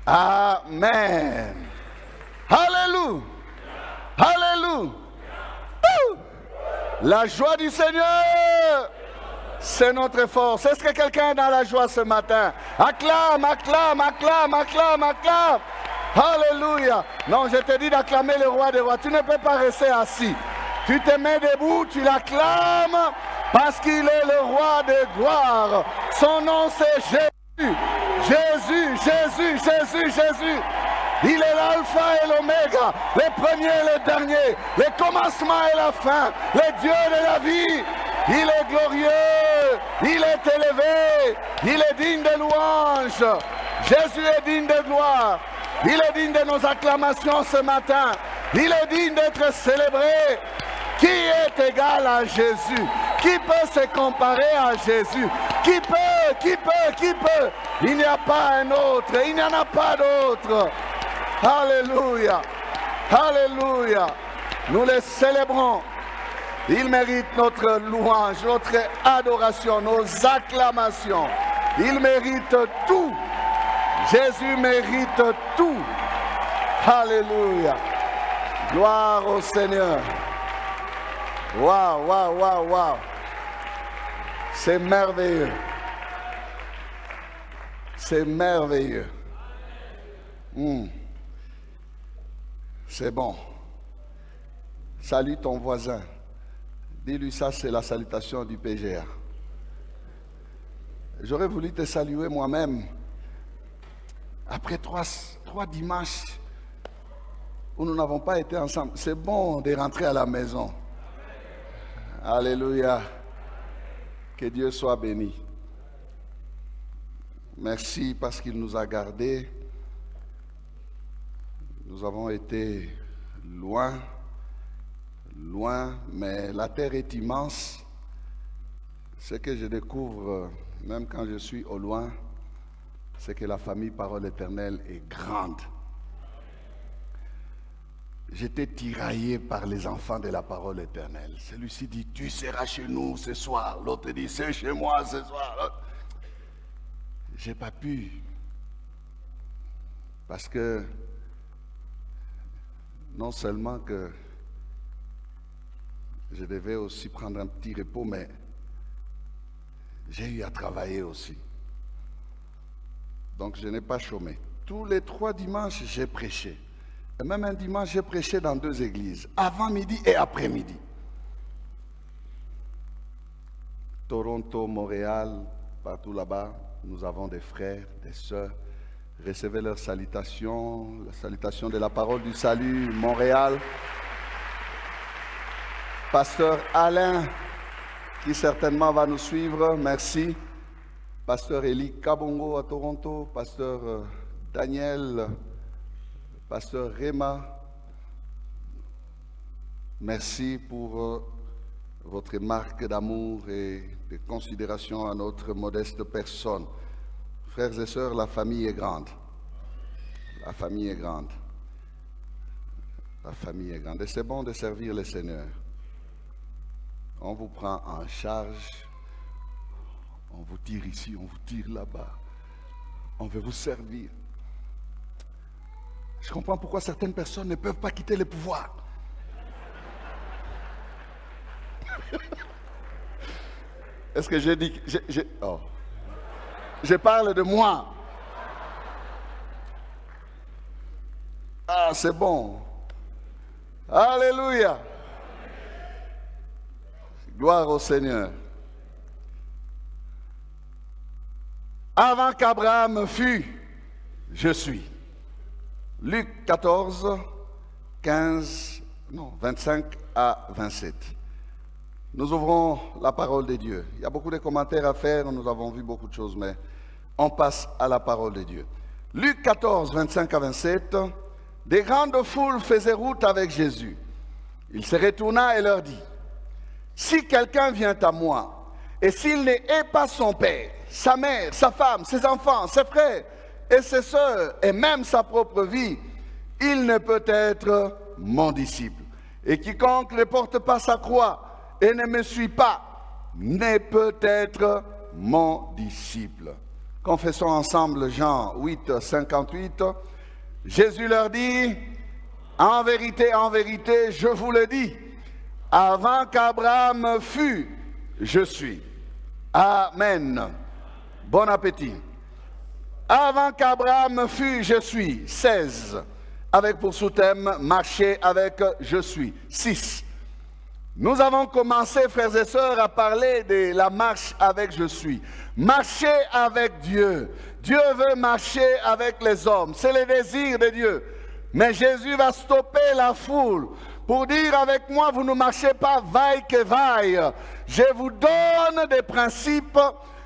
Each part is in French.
Amen. Alléluia. Alléluia. La joie du Seigneur, c'est notre force. Est-ce que quelqu'un est dans la joie ce matin? Acclame, acclame, acclame, acclame, acclame. Alléluia. Non, je te dis d'acclamer le roi des rois. Tu ne peux pas rester assis. Tu te mets debout, tu l'acclames parce qu'il est le roi des gloires. Son nom c'est Jésus. Jésus, Jésus, Jésus, Jésus. Il est l'alpha et l'oméga, le premier et le dernier, le commencement et la fin, le Dieu de la vie. Il est glorieux, il est élevé, il est digne de louange. Jésus est digne de gloire, il est digne de nos acclamations ce matin. Il est digne d'être célébré. Qui est égal à Jésus? Qui peut se comparer à Jésus? Qui peut? Il n'y a pas un autre, il n'y en a pas d'autre. Alléluia, alléluia. Nous les célébrons. Il mérite notre louange, notre adoration, nos acclamations. Il mérite tout. Jésus mérite tout. Alléluia. Gloire au Seigneur. Waouh, waouh, waouh, waouh. C'est merveilleux. C'est merveilleux. C'est bon. Salue ton voisin. Dis-lui ça, c'est la salutation du PGA. J'aurais voulu te saluer moi-même. Après trois dimanches où nous n'avons pas été ensemble, c'est bon de rentrer à la maison. Alléluia. Que Dieu soit béni. Merci parce qu'il nous a gardés. Nous avons été loin, mais la terre est immense. Ce que je découvre, même quand je suis au loin, c'est que la famille Parole Éternelle est grande. J'étais tiraillé par les enfants de la Parole Éternelle. Celui-ci dit, tu seras chez nous ce soir. L'autre dit, c'est chez moi ce soir. J'ai pas pu. Parce que, non seulement que je devais aussi prendre un petit repos, mais j'ai eu à travailler aussi. Donc je n'ai pas chômé. Tous les 3 dimanches, j'ai prêché. Et même un dimanche, j'ai prêché dans 2 églises, avant midi et après midi. Toronto, Montréal, partout là-bas, nous avons des frères, des sœurs. Recevez leurs salutations, la salutation de la parole du salut, Montréal. Pasteur Alain, qui certainement va nous suivre, merci. Pasteur Eli Kabongo à Toronto, Pasteur Daniel, Pasteur Réma, merci pour votre marque d'amour et de considération à notre modeste personne. Frères et sœurs, la famille est grande. La famille est grande. La famille est grande. Et c'est bon de servir le Seigneur. On vous prend en charge. On vous tire ici, on vous tire là-bas. On veut vous servir. Je comprends pourquoi certaines personnes ne peuvent pas quitter le pouvoir. Est-ce que j'ai dit... Je parle de moi. Ah, c'est bon. Alléluia. Gloire au Seigneur. Avant qu'Abraham fût, je suis. Luc 14, 25 à 27. Nous ouvrons la parole de Dieu. Il y a beaucoup de commentaires à faire, nous avons vu beaucoup de choses, mais on passe à la parole de Dieu. Luc 14, 25 à 27. Des grandes foules faisaient route avec Jésus. Il se retourna et leur dit, si quelqu'un vient à moi, et s'il ne hait pas son père, sa mère, sa femme, ses enfants, ses frères et ses sœurs, et même sa propre vie, il ne peut être mon disciple. Et quiconque ne porte pas sa croix et ne me suit pas, ne peut être mon disciple. Confessons ensemble Jean 8, 58. Jésus leur dit, en vérité, je vous le dis, avant qu'Abraham fût, je suis. Amen. Bon appétit. Avant qu'Abraham fût, je suis. 16. Avec pour sous-thème, marcher avec je suis. 6. Nous avons commencé, frères et sœurs, à parler de la marche avec je suis. Marcher avec Dieu. Dieu veut marcher avec les hommes. C'est le désir de Dieu. Mais Jésus va stopper la foule pour dire avec moi, vous ne marchez pas vaille que vaille. Je vous donne des principes,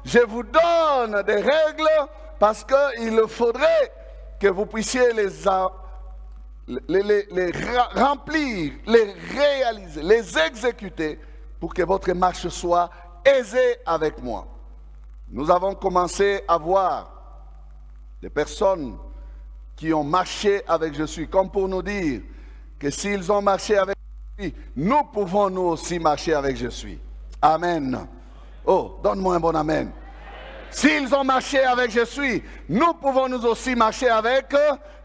je vous donne des règles, parce qu'il faudrait que vous puissiez les remplir, les réaliser, les exécuter pour que votre marche soit aisée avec moi. Nous avons commencé à voir des personnes qui ont marché avec je suis, comme pour nous dire que s'ils ont marché avec je suis, nous pouvons nous aussi marcher avec je suis. Amen. Oh, donne-moi un bon amen. S'ils ont marché avec je suis, nous pouvons nous aussi marcher avec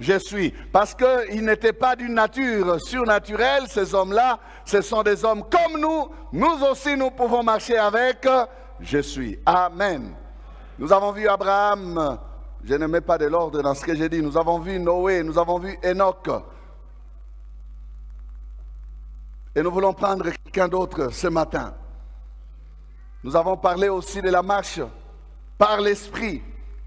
je suis. Parce qu'ils n'étaient pas d'une nature surnaturelle, ces hommes-là, ce sont des hommes comme nous. Nous aussi, nous pouvons marcher avec je suis. Amen. Nous avons vu Abraham, je ne mets pas de l'ordre dans ce que j'ai dit. Nous avons vu Noé, nous avons vu Enoch. Et nous voulons prendre quelqu'un d'autre ce matin. Nous avons parlé aussi de la marche par l'Esprit,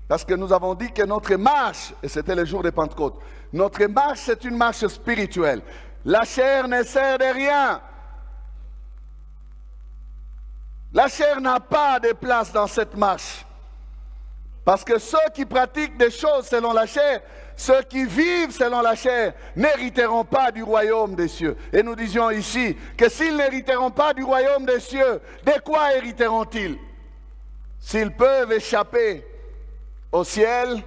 parce que nous avons dit que notre marche, et c'était le jour de Pentecôte, notre marche c'est une marche spirituelle. La chair ne sert de rien. La chair n'a pas de place dans cette marche. Parce que ceux qui pratiquent des choses selon la chair, ceux qui vivent selon la chair, n'hériteront pas du royaume des cieux. Et nous disions ici que s'ils n'hériteront pas du royaume des cieux, de quoi hériteront-ils? S'ils peuvent échapper au ciel,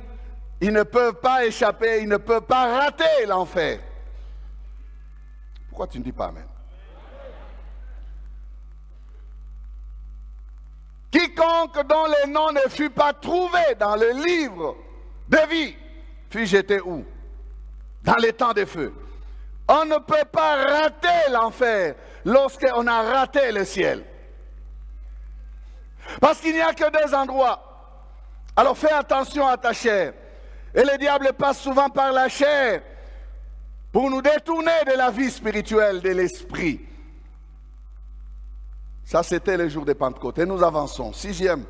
ils ne peuvent pas échapper, ils ne peuvent pas rater l'enfer. Pourquoi tu ne dis pas amen? Quiconque dont le nom ne fut pas trouvé dans le livre de vie, fut jeté où? Dans les temps de feu. On ne peut pas rater l'enfer lorsqu'on a raté le ciel. Parce qu'il n'y a que deux endroits. Alors fais attention à ta chair. Et le diable passe souvent par la chair pour nous détourner de la vie spirituelle de l'esprit. Ça, c'était le jour de Pentecôte. Et nous avançons. 6e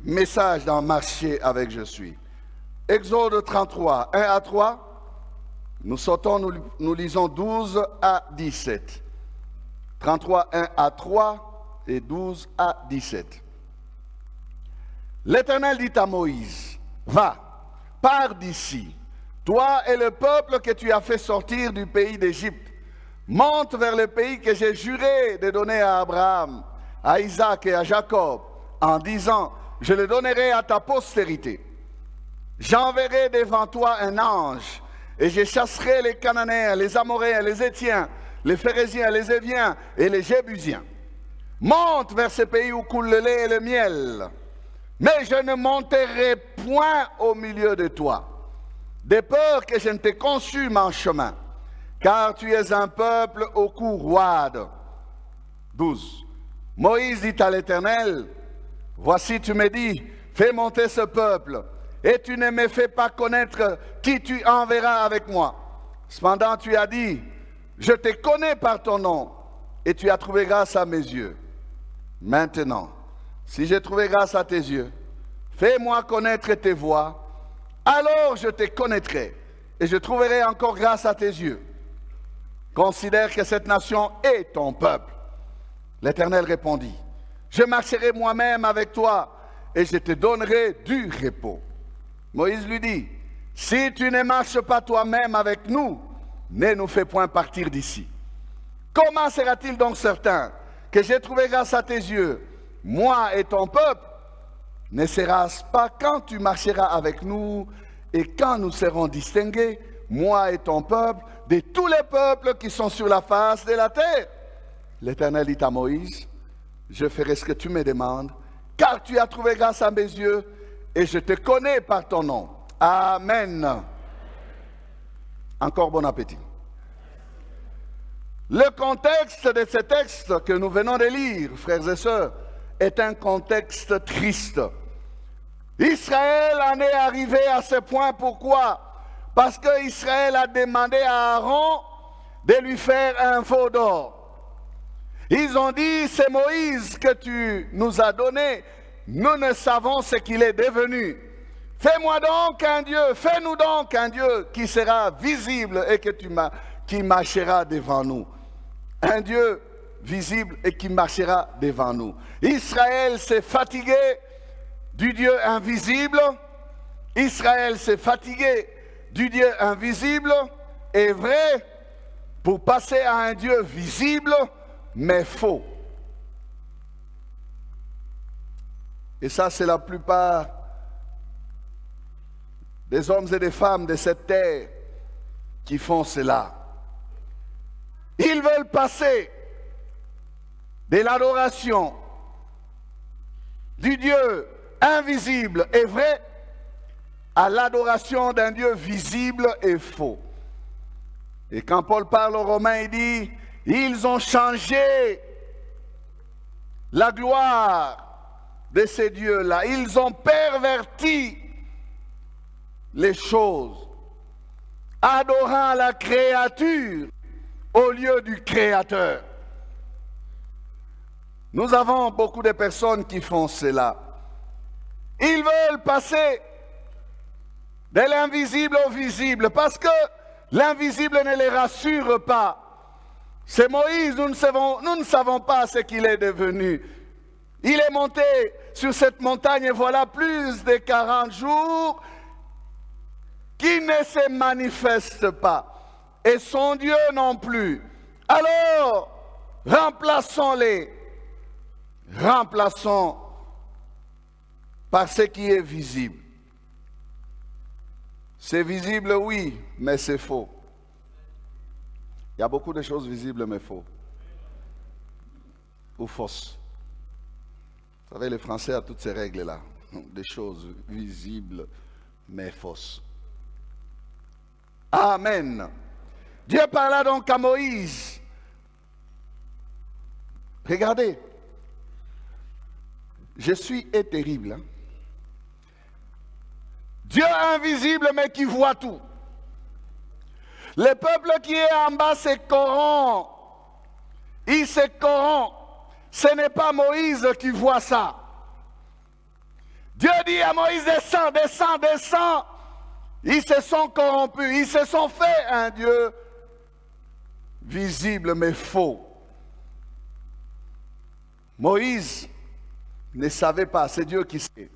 message dans Marcher avec je suis. Exode 33, 1 à 3. Nous sautons, nous lisons 12 à 17. 33, 1 à 3 et 12 à 17. L'Éternel dit à Moïse, va, pars d'ici, toi et le peuple que tu as fait sortir du pays d'Égypte. Monte vers le pays que j'ai juré de donner à Abraham, à Isaac et à Jacob, en disant, je le donnerai à ta postérité. J'enverrai devant toi un ange, et je chasserai les Cananéens, les Amoréens, les Étiens, les Phérésiens, les Éviens et les Jébusiens. Monte vers ce pays où coule le lait et le miel. Mais je ne monterai point au milieu de toi, de peur que je ne te consume en chemin, car tu es un peuple au cou roide. 12. Moïse dit à l'Éternel, voici tu me dis, fais monter ce peuple, et tu ne me fais pas connaître qui tu enverras avec moi. Cependant tu as dit, je te connais par ton nom, et tu as trouvé grâce à mes yeux. Maintenant, si j'ai trouvé grâce à tes yeux, fais-moi connaître tes voies, alors je te connaîtrai, et je trouverai encore grâce à tes yeux. Considère que cette nation est ton peuple. L'Éternel répondit, je marcherai moi-même avec toi, et je te donnerai du repos. Moïse lui dit, si tu ne marches pas toi-même avec nous, ne nous fais point partir d'ici. Comment sera-t-il donc certain que j'ai trouvé grâce à tes yeux, moi et ton peuple? Ne sera-ce pas quand tu marcheras avec nous et quand nous serons distingués, moi et ton peuple, de tous les peuples qui sont sur la face de la terre? L'Éternel dit à Moïse, je ferai ce que tu me demandes, car tu as trouvé grâce à mes yeux, et je te connais par ton nom. Amen. Encore bon appétit. Le contexte de ce texte que nous venons de lire, frères et sœurs, est un contexte triste. Israël en est arrivé à ce point. Pourquoi? Parce que Israël a demandé à Aaron de lui faire un veau d'or. Ils ont dit, c'est Moïse que tu nous as donné, nous ne savons ce qu'il est devenu. Fais-moi donc un Dieu, fais-nous donc un Dieu qui sera visible et qui marchera devant nous. Un Dieu visible et qui marchera devant nous. Israël s'est fatigué du Dieu invisible. Israël s'est fatigué du Dieu invisible et vrai pour passer à un Dieu visible mais faux. Et ça, c'est la plupart des hommes et des femmes de cette terre qui font cela. Ils veulent passer de l'adoration du Dieu invisible et vrai à l'adoration d'un Dieu visible et faux. Et quand Paul parle aux Romains, il dit, ils ont changé la gloire de ces dieux-là. Ils ont perverti les choses, adorant la créature au lieu du Créateur. Nous avons beaucoup de personnes qui font cela. Ils veulent passer de l'invisible au visible parce que l'invisible ne les rassure pas. C'est Moïse, nous ne savons pas ce qu'il est devenu. Il est monté sur cette montagne et voilà plus de 40 jours qu'il ne se manifeste pas. Et son Dieu non plus. Alors, remplaçons-les. Remplaçons par ce qui est visible. C'est visible, oui, mais c'est faux. Il y a beaucoup de choses visibles, mais faux. Ou fausses. Vous savez, les Français ont toutes ces règles-là. Des choses visibles, mais fausses. Amen. Dieu parla donc à Moïse. Regardez. Je suis terrible. Hein? Dieu invisible, mais qui voit tout. Le peuple qui est en bas se corrompt. Il se corrompt. Ce n'est pas Moïse qui voit ça. Dieu dit à Moïse, descends, descends, descends. Ils se sont corrompus. Ils se sont fait un Dieu visible mais faux. Moïse ne savait pas, c'est Dieu qui sait.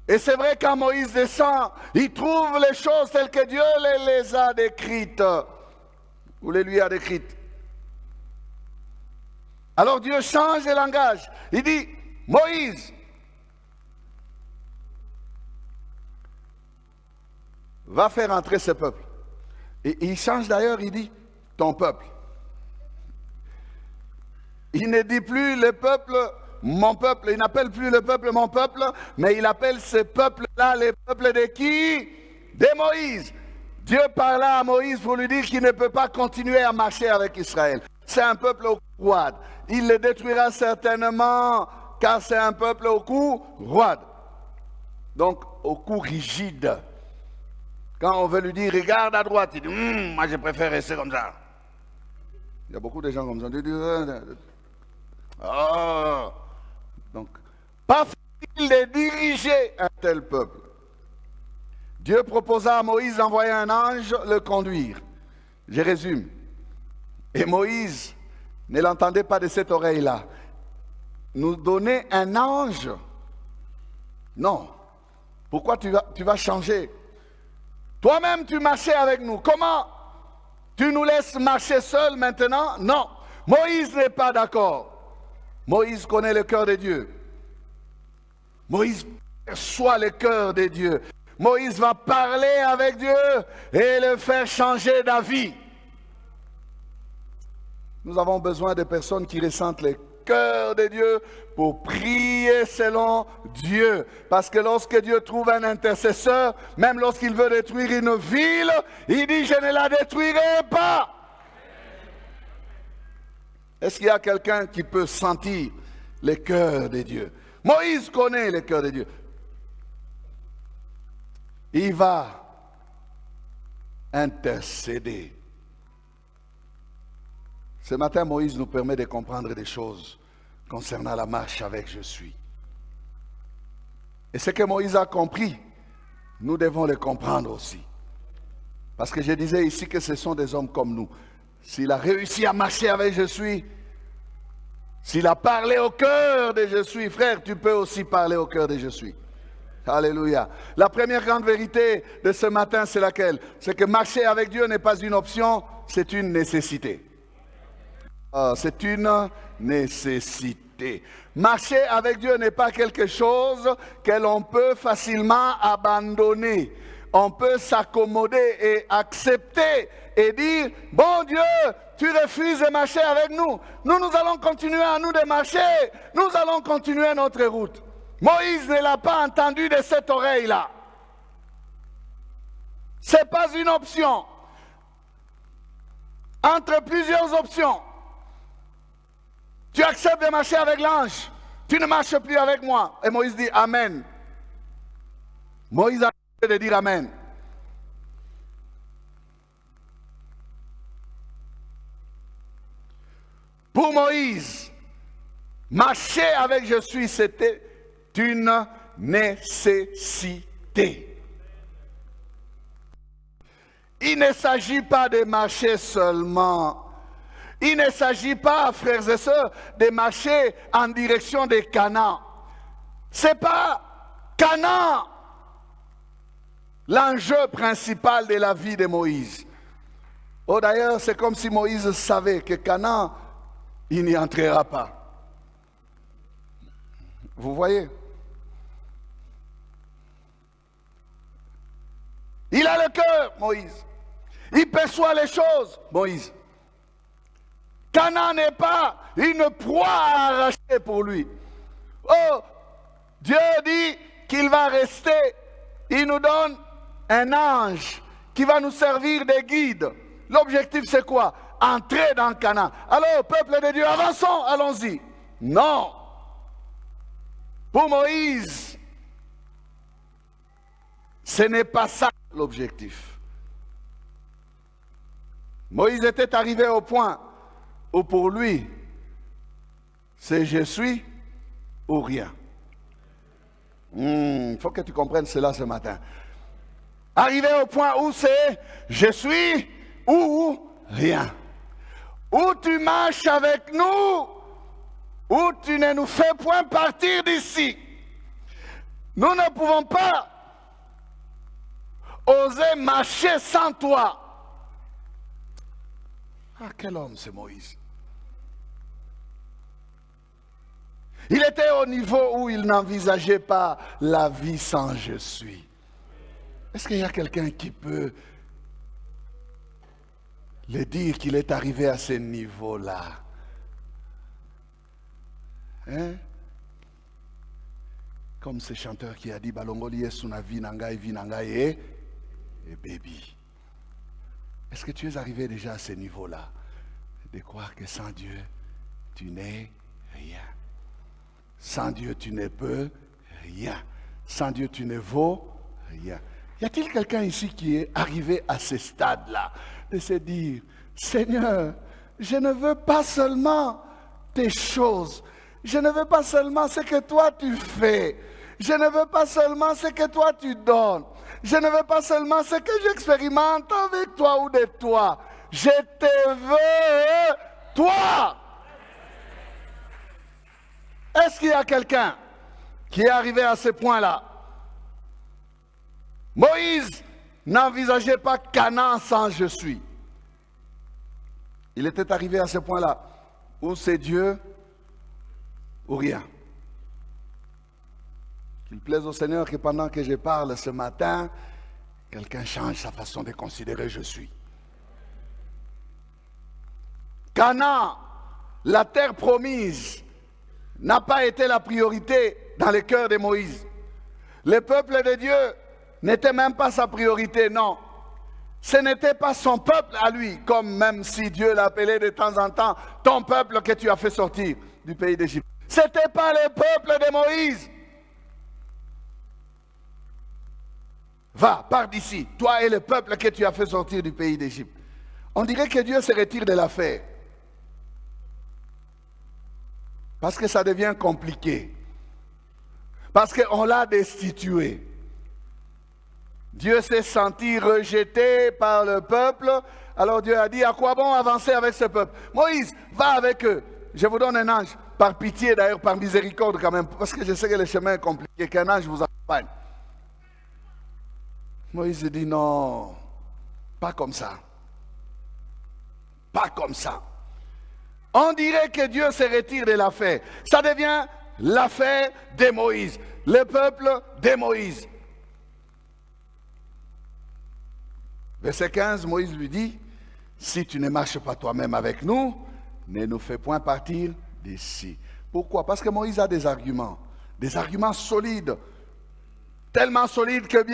Et c'est vrai, quand Moïse descend, il trouve les choses telles que Dieu les a décrites, ou les lui a décrites. Alors Dieu change de langage. Il dit, Moïse, va faire entrer ce peuple. Et il change d'ailleurs, il dit, ton peuple. Il ne dit plus le peuple, mon peuple. Il n'appelle plus le peuple mon peuple, mais il appelle ce peuple-là le peuple de qui? De Moïse. Dieu parla à Moïse pour lui dire qu'il ne peut pas continuer à marcher avec Israël. C'est un peuple au cou roide. Il le détruira certainement, car c'est un peuple au cou roide. Donc, au cou rigide. Quand on veut lui dire, regarde à droite, il dit, moi je préfère rester comme ça. Il y a beaucoup de gens comme ça. Oh. Donc, pas facile de diriger un tel peuple. Dieu proposa à Moïse d'envoyer un ange le conduire. Je résume. Et Moïse ne l'entendait pas de cette oreille-là. Nous donner un ange? Non. Pourquoi tu vas changer? Toi-même, tu marchais avec nous. Comment? Tu nous laisses marcher seuls maintenant? Non. Moïse n'est pas d'accord. Moïse connaît le cœur de Dieu. Moïse perçoit le cœur de Dieu. Moïse va parler avec Dieu et le faire changer d'avis. Nous avons besoin de personnes qui ressentent le cœur de Dieu pour prier selon Dieu. Parce que lorsque Dieu trouve un intercesseur, même lorsqu'il veut détruire une ville, il dit, je ne la détruirai pas. Est-ce qu'il y a quelqu'un qui peut sentir le cœur de Dieu? Moïse connaît le cœur de Dieu. Il va intercéder. Ce matin, Moïse nous permet de comprendre des choses concernant la marche avec Je suis. Et ce que Moïse a compris, nous devons le comprendre aussi. Parce que je disais ici que ce sont des hommes comme nous. S'il a réussi à marcher avec Je suis, s'il a parlé au cœur de Je suis, frère, tu peux aussi parler au cœur de Je suis. Alléluia. La première grande vérité de ce matin, c'est laquelle? C'est que marcher avec Dieu n'est pas une option, c'est une nécessité. C'est une nécessité. Marcher avec Dieu n'est pas quelque chose que l'on peut facilement abandonner. On peut s'accommoder et accepter et dire, bon Dieu, tu refuses de marcher avec nous. Nous allons continuer à nous de marcher. Nous allons continuer notre route. Moïse ne l'a pas entendu de cette oreille-là. Ce n'est pas une option. Entre plusieurs options, tu acceptes de marcher avec l'ange. Tu ne marches plus avec moi. Et Moïse dit Amen. Moïse a accepté de dire Amen. Pour Moïse, marcher avec Je suis, c'était une nécessité. Il ne s'agit pas de marcher seulement. Il ne s'agit pas, frères et sœurs, de marcher en direction de Canaan. Ce n'est pas Canaan l'enjeu principal de la vie de Moïse. Oh, d'ailleurs, c'est comme si Moïse savait que Canaan, il n'y entrera pas. Vous voyez? Il a le cœur, Moïse. Il perçoit les choses, Moïse. Canaan n'est pas une proie à arracher pour lui. Oh, Dieu dit qu'il va rester. Il nous donne un ange qui va nous servir de guide. L'objectif c'est quoi? Entrer dans Canaan. Alors, peuple de Dieu, avançons, allons-y. Non. Pour Moïse, ce n'est pas ça l'objectif. Moïse était arrivé au point où pour lui, c'est Je suis ou rien. Il faut que tu comprennes cela ce matin. Arrivé au point où c'est Je suis ou rien. Ou tu marches avec nous, ou tu ne nous fais point partir d'ici. Nous ne pouvons pas oser marcher sans toi. Ah, quel homme c'est Moïse. Il était au niveau où il n'envisageait pas la vie sans Je suis. Est-ce qu'il y a quelqu'un qui peut le dire qu'il est arrivé à ce niveau-là? Hein? Comme ce chanteur qui a dit Balongoli est sous la vie nangai et baby. Est-ce que tu es arrivé déjà à ce niveau-là de croire que sans Dieu, tu n'es rien? Sans Dieu, tu ne peux rien. Sans Dieu, tu ne vaux rien. Y a-t-il quelqu'un ici qui est arrivé à ce stade-là, de se dire, Seigneur, je ne veux pas seulement tes choses, je ne veux pas seulement ce que toi tu fais, je ne veux pas seulement ce que toi tu donnes, je ne veux pas seulement ce que j'expérimente avec toi ou de toi, je te veux, toi. Est-ce qu'il y a quelqu'un qui est arrivé à ce point-là? Moïse n'envisageait pas Canaan sans Je suis. Il était arrivé à ce point-là où c'est Dieu ou rien. Qu'il plaise au Seigneur que pendant que je parle ce matin, quelqu'un change sa façon de considérer Je suis. Canaan la terre promise n'a pas été la priorité dans le cœur de Moïse. Le peuple de Dieu n'était même pas sa priorité, non. Ce n'était pas son peuple à lui, comme même si Dieu l'appelait de temps en temps, ton peuple que tu as fait sortir du pays d'Égypte. Ce n'était pas le peuple de Moïse. Va, pars d'ici, toi et le peuple que tu as fait sortir du pays d'Égypte. On dirait que Dieu se retire de l'affaire. Parce que ça devient compliqué. Parce qu'on l'a destitué. Dieu s'est senti rejeté par le peuple. Alors Dieu a dit, à quoi bon avancer avec ce peuple? Moïse, va avec eux. Je vous donne un ange. Par pitié d'ailleurs, par miséricorde quand même. Parce que je sais que le chemin est compliqué, qu'un ange vous accompagne. Moïse dit, non, pas comme ça. Pas comme ça. On dirait que Dieu se retire de l'affaire. Ça devient l'affaire de Moïse. Le peuple de Moïse. Verset 15, Moïse lui dit, si tu ne marches pas toi-même avec nous, ne nous fais point partir d'ici. Pourquoi? Parce que Moïse a des arguments solides, tellement solides que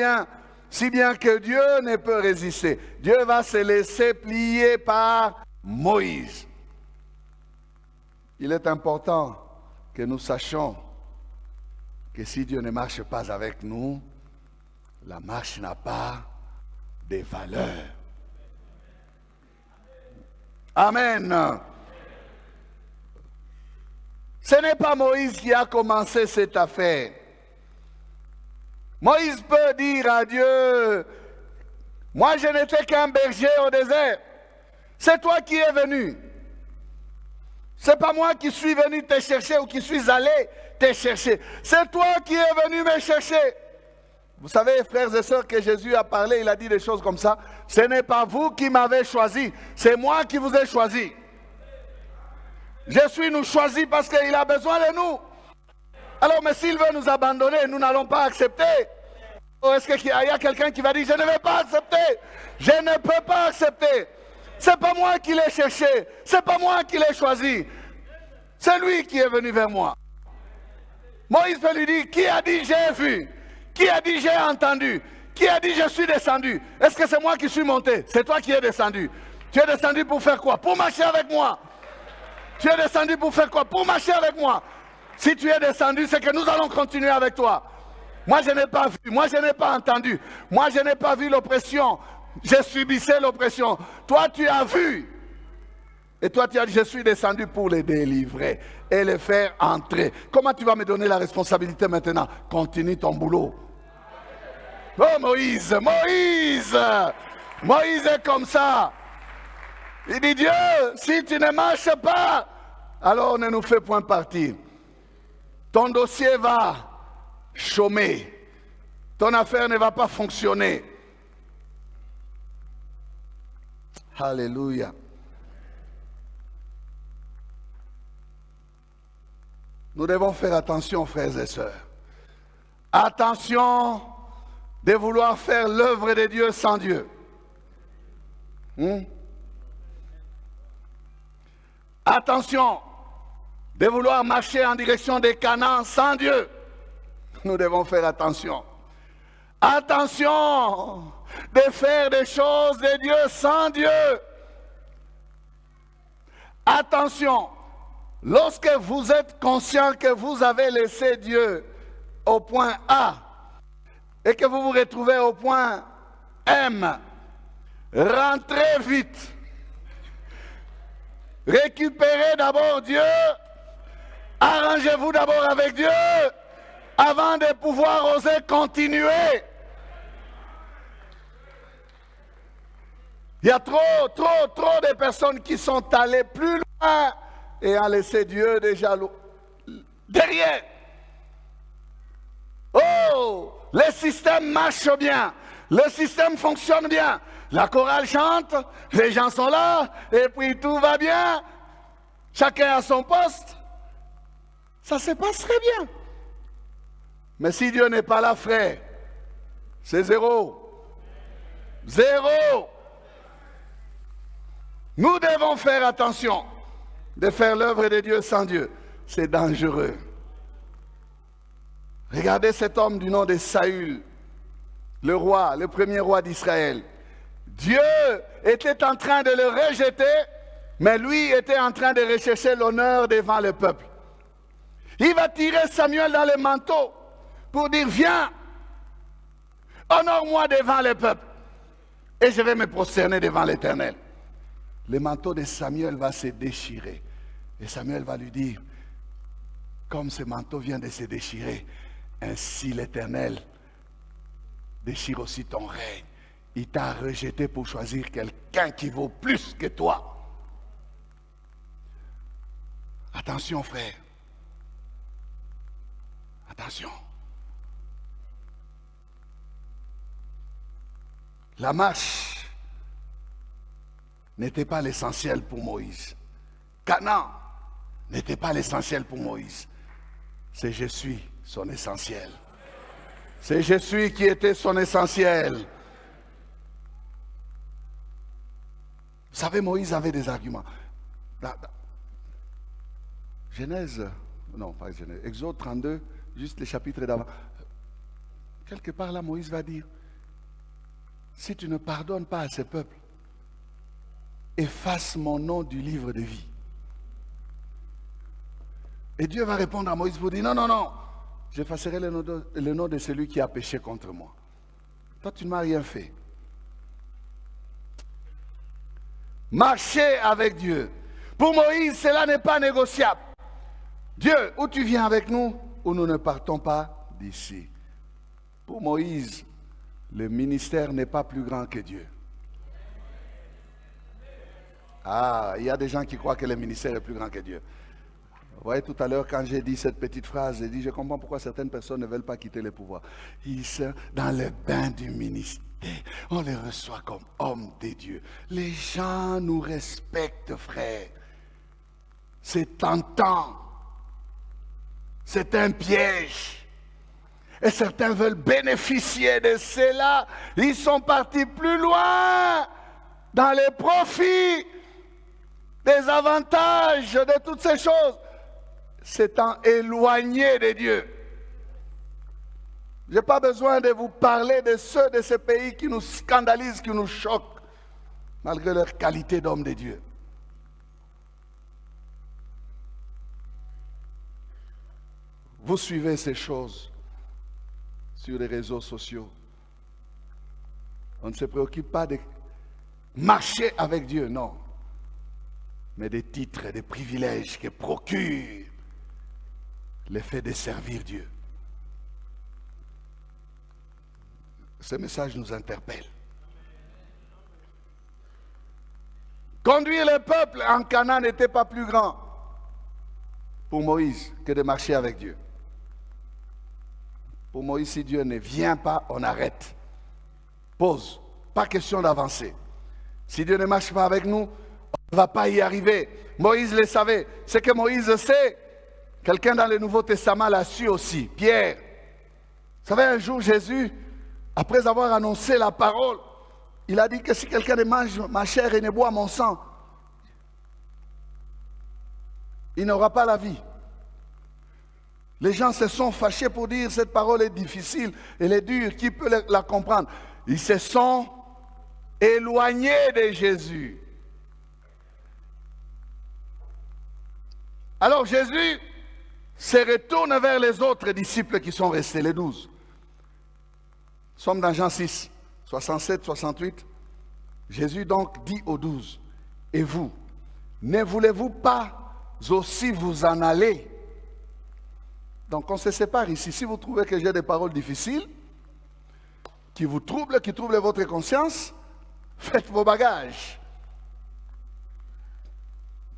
si bien que Dieu ne peut résister. Dieu va se laisser plier par Moïse. Il est important que nous sachions que si Dieu ne marche pas avec nous, la marche n'a pas de valeur. Amen. Ce n'est pas Moïse qui a commencé cette affaire. Moïse peut dire à Dieu, moi je n'étais qu'un berger au désert. C'est toi qui es venu. C'est pas moi qui suis venu te chercher ou qui suis allé te chercher. C'est toi qui es venu me chercher. Vous savez, frères et sœurs, que Jésus a parlé, il a dit des choses comme ça. Ce n'est pas vous qui m'avez choisi, c'est moi qui vous ai choisi. Je suis nous choisi parce qu'il a besoin de nous. Alors, mais s'il veut nous abandonner, nous n'allons pas accepter. Ou est-ce qu'il y a quelqu'un qui va dire, je ne vais pas accepter. Je ne peux pas accepter. C'est pas moi qui l'ai cherché. C'est pas moi qui l'ai choisi. C'est lui qui est venu vers moi. Moïse peut lui dire, qui a dit j'ai vu? Qui a dit j'ai entendu? Qui a dit je suis descendu? Est-ce que c'est moi qui suis monté? C'est toi qui es descendu. Tu es descendu pour faire quoi? Pour marcher avec moi. Tu es descendu pour faire quoi? Pour marcher avec moi. Si tu es descendu, c'est que nous allons continuer avec toi. Moi, je n'ai pas vu. Moi, je n'ai pas entendu. Moi, je n'ai pas vu l'oppression. Je subissais l'oppression. Toi, tu as vu. Et toi, tu as dit, je suis descendu pour les délivrer et les faire entrer. Comment tu vas me donner la responsabilité maintenant? Continue ton boulot. Oh, Moïse, Moïse! Moïse est comme ça. Il dit, Dieu, si tu ne marches pas, alors ne nous fais point partir. Ton dossier va chômer. Ton affaire ne va pas fonctionner. Alléluia. Nous devons faire attention, frères et sœurs. Attention de vouloir faire l'œuvre de Dieu sans Dieu. Attention de vouloir marcher en direction des Canaan sans Dieu. Nous devons faire attention. Attention de faire des choses de Dieu sans Dieu. Attention, lorsque vous êtes conscient que vous avez laissé Dieu au point A et que vous vous retrouvez au point M, rentrez vite. Récupérez d'abord Dieu. Arrangez-vous d'abord avec Dieu avant de pouvoir oser continuer. Il y a trop de personnes qui sont allées plus loin et ont laissé Dieu déjà derrière. Oh, le système marche bien, le système fonctionne bien. La chorale chante, les gens sont là, et puis tout va bien. Chacun a son poste. Ça se passe très bien. Mais si Dieu n'est pas là, frère, c'est zéro. Zéro. Nous devons faire attention. de faire l'œuvre de Dieu sans Dieu. C'est dangereux. Regardez cet homme du nom de Saül, le roi, le premier roi d'Israël. Dieu était en train de le rejeter, mais lui était en train de rechercher l'honneur devant le peuple. Il va tirer Samuel dans le manteau pour dire, viens, honore-moi devant le peuple et je vais me prosterner devant l'Éternel. Le manteau de Samuel va se déchirer et Samuel va lui dire, comme ce manteau vient de se déchirer, ainsi l'Éternel déchire aussi ton règne. Il t'a rejeté pour choisir quelqu'un qui vaut plus que toi. Attention frère. Attention. La marche n'était pas l'essentiel pour Moïse. Canaan n'était pas l'essentiel pour Moïse. C'est je suis son essentiel. C'est je suis qui était son essentiel. Vous savez, Moïse avait des arguments. Genèse, non pas Genèse, Exode 32, juste les chapitres d'avant. Quelque part là, Moïse va dire, si tu ne pardonnes pas à ce peuple, efface mon nom du livre de vie. Et Dieu va répondre à Moïse pour dire, non, non, non, j'effacerai le nom de celui qui a péché contre moi. Toi, tu ne m'as rien fait. Marcher avec Dieu. Pour Moïse, cela n'est pas négociable. Dieu, ou tu viens avec nous, ou nous ne partons pas d'ici. Pour Moïse, le ministère n'est pas plus grand que Dieu. Ah, il y a des gens qui croient que le ministère est plus grand que Dieu. Vous voyez, tout à l'heure, quand j'ai dit cette petite phrase, j'ai dit, je comprends pourquoi certaines personnes ne veulent pas quitter le pouvoir. Ils sont dans le bain du ministère. On les reçoit comme hommes de Dieu. Les gens nous respectent, frère. C'est tentant. C'est un piège. Et certains veulent bénéficier de cela. Ils sont partis plus loin dans les profits, des avantages, de toutes ces choses. S'étant éloignés de Dieu. Je n'ai pas besoin de vous parler de ceux de ces pays qui nous scandalisent, qui nous choquent, malgré leur qualité d'homme de Dieu. Vous suivez ces choses sur les réseaux sociaux. On ne se préoccupe pas de marcher avec Dieu, non. Mais des titres et des privilèges que procurent le fait de servir Dieu. Ce message nous interpelle. Conduire le peuple en Canaan n'était pas plus grand pour Moïse que de marcher avec Dieu. Pour Moïse, si Dieu ne vient pas, on arrête. Pause. Pas question d'avancer. Si Dieu ne marche pas avec nous, on ne va pas y arriver. Moïse le savait. Ce que Moïse sait, quelqu'un dans le Nouveau Testament l'a su aussi. Pierre. Vous savez, un jour, Jésus, après avoir annoncé la parole, il a dit que si quelqu'un ne mange ma chair et ne boit mon sang, il n'aura pas la vie. Les gens se sont fâchés pour dire cette parole est difficile, elle est dure, qui peut la comprendre? Ils se sont éloignés de Jésus. Alors Jésus se retourne vers les autres disciples qui sont restés, les 12. Nous sommes dans Jean 6, 67, 68. Jésus donc dit aux 12, et vous, ne voulez-vous pas aussi vous en aller? Donc on se sépare ici. Si vous trouvez que j'ai des paroles difficiles, qui vous troublent, qui troublent votre conscience, faites vos bagages.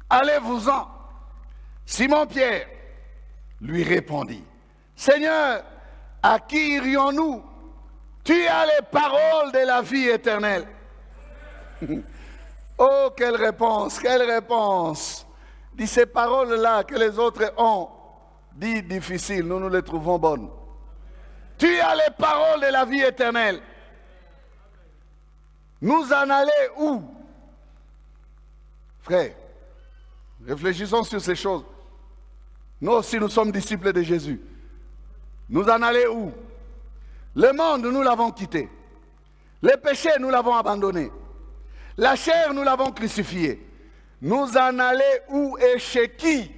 Allez-vous-en. Simon-Pierre lui répondit, Seigneur, à qui irions-nous? Tu as les paroles de la vie éternelle. Oh, quelle réponse, quelle réponse. Dis ces paroles-là que les autres ont dit difficiles, nous les trouvons bonnes. Tu as les paroles de la vie éternelle. Nous en aller où? Frère, Réfléchissons sur ces choses. Nous aussi, nous sommes disciples de Jésus. Nous en allons où? Le monde, nous l'avons quitté. Les péchés, nous l'avons abandonné. La chair, nous l'avons crucifiée. Nous en allons où et chez qui?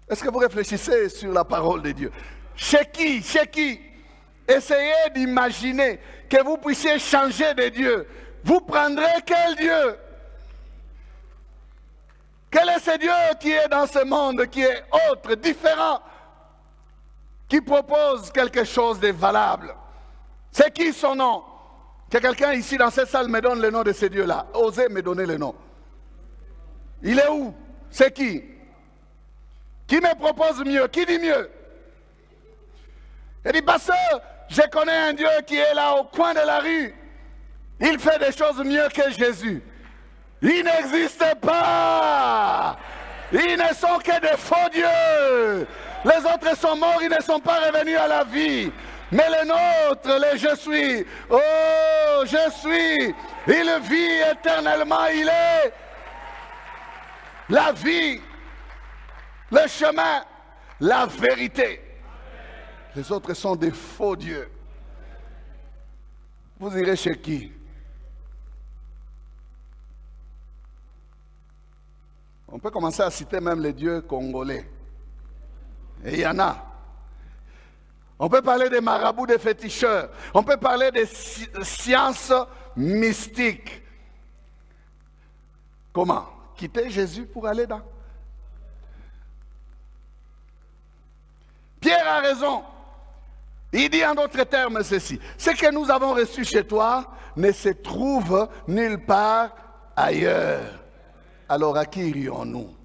Est-ce que vous réfléchissez sur la parole de Dieu? Chez qui? Chez qui? Essayez d'imaginer que vous puissiez changer de Dieu. Vous prendrez quel Dieu? Quel est ce Dieu qui est dans ce monde, qui est autre, différent, qui propose quelque chose de valable? C'est qui son nom? Que quelqu'un ici dans cette salle me donne le nom de ce Dieu-là. Osez me donner le nom. Il est où? C'est qui? Qui me propose mieux? Qui dit mieux? Il dit, pasteur, je connais un Dieu qui est là au coin de la rue. Il fait des choses mieux que Jésus. Il n'existe pas. Ils ne sont que des faux dieux. Les autres sont morts, ils ne sont pas revenus à la vie. Mais le nôtre, le je suis. Oh, je suis. Il vit éternellement. Il est la vie, le chemin, la vérité. Les autres sont des faux dieux. Vous irez chez qui? On peut commencer à citer même les dieux congolais. Et il y en a. On peut parler des marabouts, des féticheurs. On peut parler des sciences mystiques. Comment? Quitter Jésus pour aller dans. Pierre a raison. Il dit en d'autres termes ceci. Ce que nous avons reçu chez toi ne se trouve nulle part ailleurs. Alors à qui irions-nous?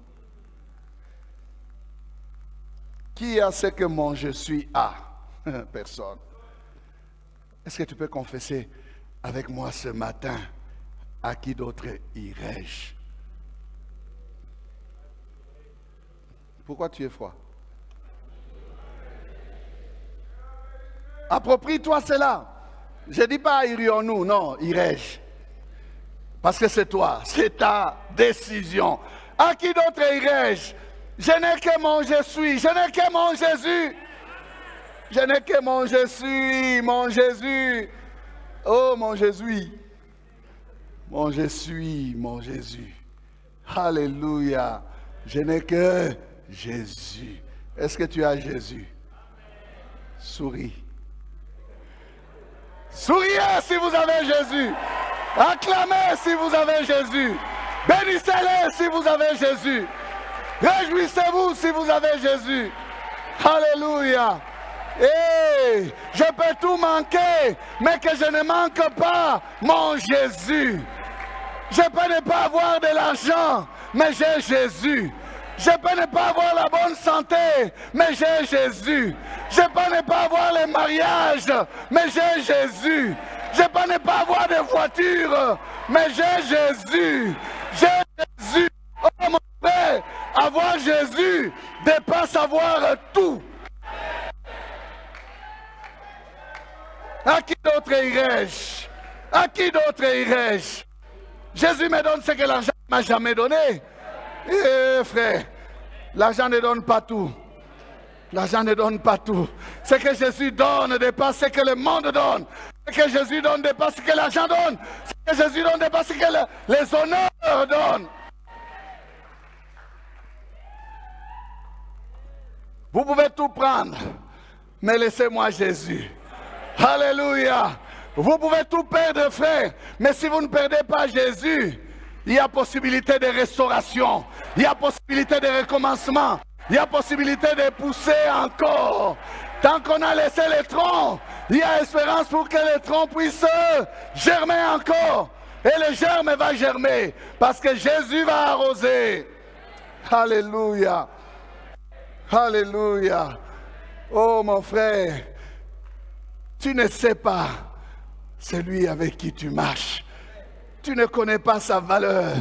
Qui a ce que mon je suis a? Personne. Est-ce que tu peux confesser avec moi ce matin? À qui d'autre irais-je? Pourquoi tu es froid? Approprie-toi cela. Je ne dis pas irions-nous, non, irais-je. Parce que c'est toi, c'est ta décision. À qui d'autre irais-je? Je n'ai que mon je suis, je n'ai que mon Jésus. Je n'ai que mon je suis, mon Jésus. Oh mon Jésus. Mon je suis, mon Jésus. Alléluia. Je n'ai que Jésus. Est-ce que tu as Jésus? Souris. Souriez si vous avez Jésus. Acclamez si vous avez Jésus. Bénissez-le si vous avez Jésus. Réjouissez-vous si vous avez Jésus. Alléluia. Et je peux tout manquer, mais que je ne manque pas mon Jésus. Je peux ne pas avoir de l'argent, mais j'ai Jésus. Je peux ne pas avoir la bonne santé, mais j'ai Jésus. Je peux ne pas avoir le mariage, mais j'ai Jésus. Je peux ne pas avoir de voiture, mais j'ai Jésus. J'ai Jésus. Oh mon frère, avoir Jésus dépasse avoir tout. À qui d'autre irais-je? À qui d'autre irais-je? Jésus me donne ce que l'argent ne m'a jamais donné. Eh frère, l'argent ne donne pas tout. L'argent ne donne pas tout. Ce que Jésus donne dépasse ce que le monde donne. Ce que Jésus donne dépasse ce que l'argent donne. Ce que Jésus donne dépasse ce que les honneurs donnent. Vous pouvez tout prendre, mais laissez-moi Jésus. Alléluia. Vous pouvez tout perdre, frère, mais si vous ne perdez pas Jésus, il y a possibilité de restauration, il y a possibilité de recommencement, il y a possibilité de pousser encore. Tant qu'on a laissé les troncs, il y a espérance pour que les troncs puissent germer encore. Et le germe va germer, parce que Jésus va arroser. Alléluia. Alléluia. Oh mon frère, tu ne sais pas celui avec qui tu marches. Tu ne connais pas sa valeur.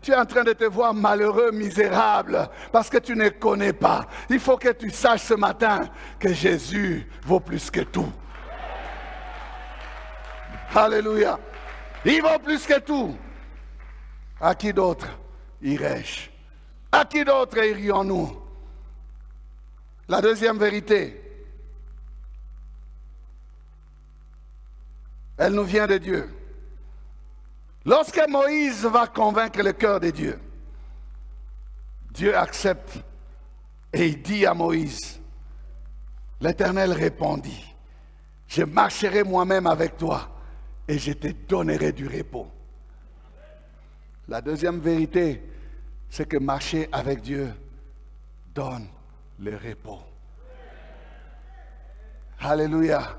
Tu es en train de te voir malheureux, misérable, parce que tu ne connais pas. Il faut que tu saches ce matin que Jésus vaut plus que tout. Alléluia. Il vaut plus que tout. À qui d'autre irais-je? À qui d'autre irions-nous? La deuxième vérité, elle nous vient de Dieu. Lorsque Moïse va convaincre le cœur de Dieu, Dieu accepte et il dit à Moïse, l'Éternel répondit, je marcherai moi-même avec toi et je te donnerai du repos. La deuxième vérité, c'est que marcher avec Dieu donne le repos. Alléluia.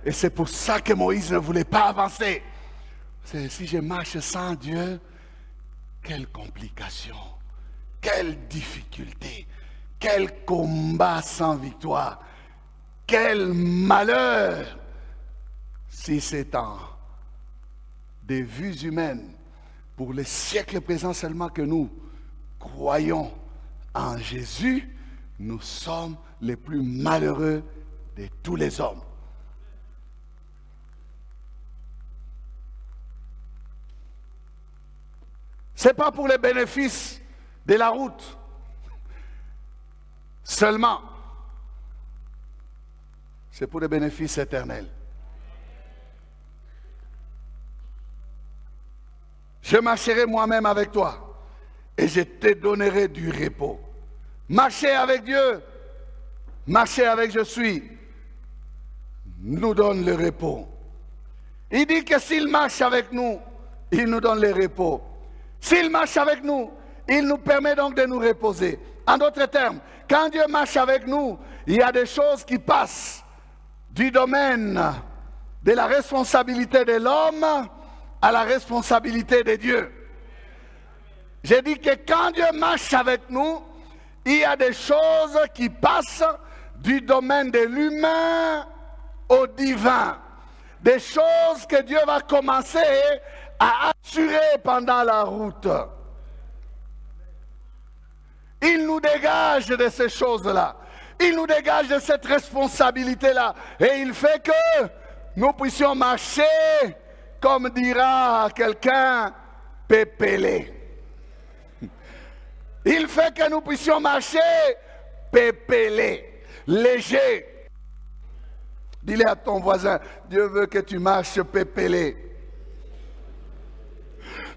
Et c'est pour ça que Moïse ne voulait pas avancer. C'est si je marche sans Dieu, quelle complication, quelle difficulté, quel combat sans victoire, quel malheur. Si c'est en des vues humaines, pour les siècles présents seulement que nous croyons en Jésus, nous sommes les plus malheureux de tous les hommes. Ce n'est pas pour les bénéfices de la route seulement. C'est pour les bénéfices éternels. Je marcherai moi-même avec toi et je te donnerai du repos. Marcher avec Dieu, marcher avec je suis, nous donne le repos. Il dit que s'il marche avec nous, il nous donne le repos. S'il marche avec nous, il nous permet donc de nous reposer. En d'autres termes, quand Dieu marche avec nous, il y a des choses qui passent du domaine de la responsabilité de l'homme à la responsabilité de Dieu. J'ai dit que quand Dieu marche avec nous, il y a des choses qui passent du domaine de l'humain au divin. Des choses que Dieu va commencer à assurer pendant la route. Il nous dégage de ces choses-là. Il nous dégage de cette responsabilité-là. Et il fait que nous puissions marcher, comme dira quelqu'un, pépélé. Il fait que nous puissions marcher pépélé, léger. Dis-le à ton voisin, Dieu veut que tu marches pépélé.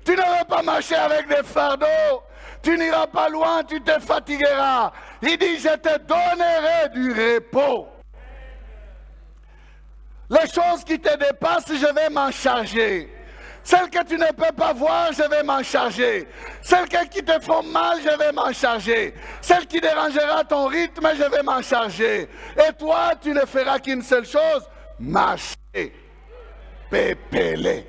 Tu ne vas pas marcher avec des fardeaux. Tu n'iras pas loin, tu te fatigueras. Il dit, je te donnerai du repos. Les choses qui te dépassent, je vais m'en charger. Celles que tu ne peux pas voir, je vais m'en charger. Celles qui te font mal, je vais m'en charger. Celles qui dérangera ton rythme, je vais m'en charger. Et toi, tu ne feras qu'une seule chose, marcher. Pépélé.